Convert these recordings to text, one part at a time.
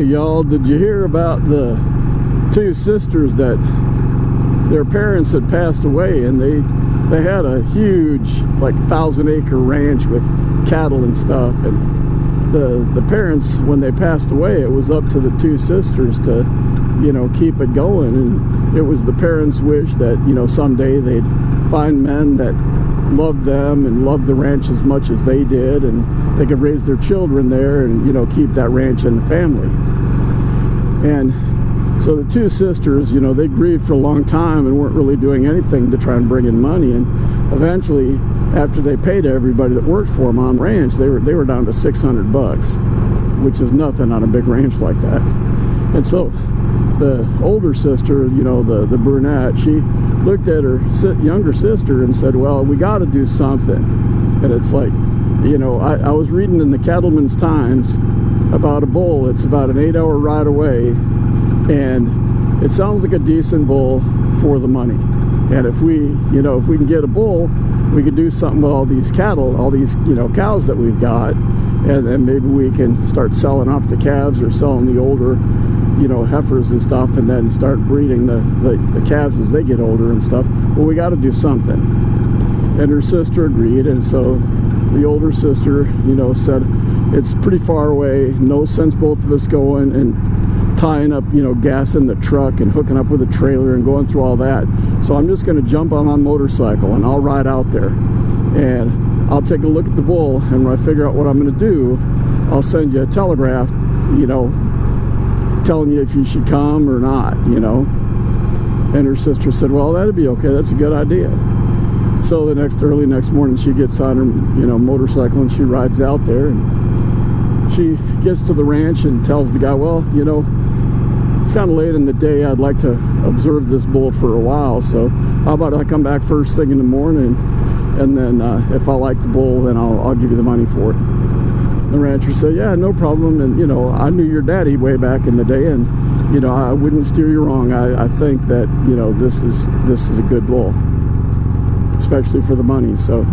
y'all, did you hear about the two sisters that their parents had passed away, and they had a huge, like, 1,000-acre ranch with cattle and stuff, and the parents, when they passed away, it was up to the two sisters to, you know, keep it going. And it was the parents' wish that, you know, someday they'd find men that loved them and loved the ranch as much as they did, and they could raise their children there and, you know, keep that ranch in the family. And so the two sisters, you know, they grieved for a long time and weren't really doing anything to try and bring in money. And eventually, after they paid everybody that worked for them on the ranch, they were down to $600, which is nothing on a big ranch like that. And so the older sister, you know, the brunette, she looked at her younger sister and said, well, we got to do something. And it's like, you know, I was reading in the Cattleman's Times about a bull. It's about an 8-hour ride away, and it sounds like a decent bull for the money. And if we, you know, if we can get a bull, we could do something with all these cattle, all these, you know, cows that we've got, and then maybe we can start selling off the calves or selling the older, you know, heifers and stuff, and then start breeding the calves as they get older and stuff. Well, we got to do something. And her sister agreed, and so the older sister, you know, said, it's pretty far away, no sense both of us going and tying up, you know, gas in the truck and hooking up with a trailer and going through all that. So I'm just going to jump on my motorcycle and I'll ride out there and I'll take a look at the bull, and when I figure out what I'm going to do, I'll send you a telegraph, you know, telling you if you should come or not, you know. And her sister said, well, that'd be okay, that's a good idea. So the early next morning, she gets on her, you know, motorcycle and she rides out there, and she gets to the ranch and tells the guy, well, you know, it's kind of late in the day, I'd like to observe this bull for a while, so how about I come back first thing in the morning, and then if I like the bull, then I'll give you the money for it. The rancher said, yeah, no problem. And, you know, I knew your daddy way back in the day, and, you know, I wouldn't steer you wrong. I think that, you know, this is a good bull, especially for the money. So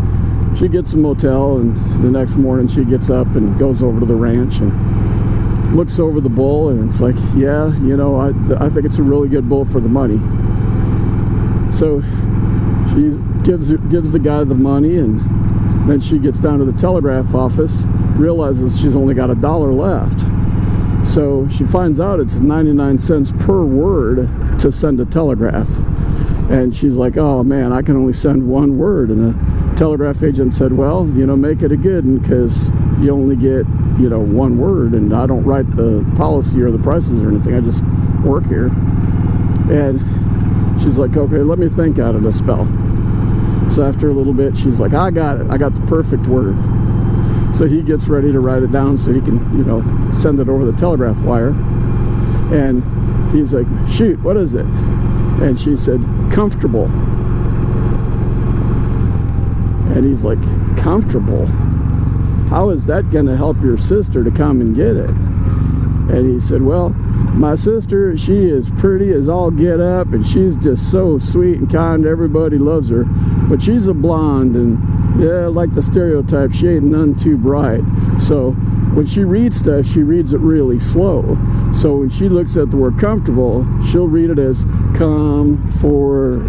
she gets a motel, and the next morning she gets up and goes over to the ranch and looks over the bull, and it's like, yeah, you know, I think it's a really good bull for the money. So she gives the guy the money, and then she gets down to the telegraph office, realizes she's only got $1 left. So she finds out it's 99 cents per word to send a telegraph. And she's like, oh man, I can only send one word. And the telegraph agent said, well, you know, make it a good one, because you only get, you know, one word, and I don't write the policy or the prices or anything, I just work here. And she's like, okay, let me think out of a spell. So after a little bit, she's like, I got it, I got the perfect word. So he gets ready to write it down so he can, you know, send it over the telegraph wire. And he's like, shoot, what is it? And she said, comfortable. And he's like, comfortable? How is that going to help your sister to come and get it? And he said, well, my sister, she is pretty as all get up, and she's just so sweet and kind. Everybody loves her. But she's a blonde, and yeah, like the stereotype, she ain't none too bright. So when she reads stuff, she reads it really slow. So when she looks at the word comfortable, she'll read it as comfortable.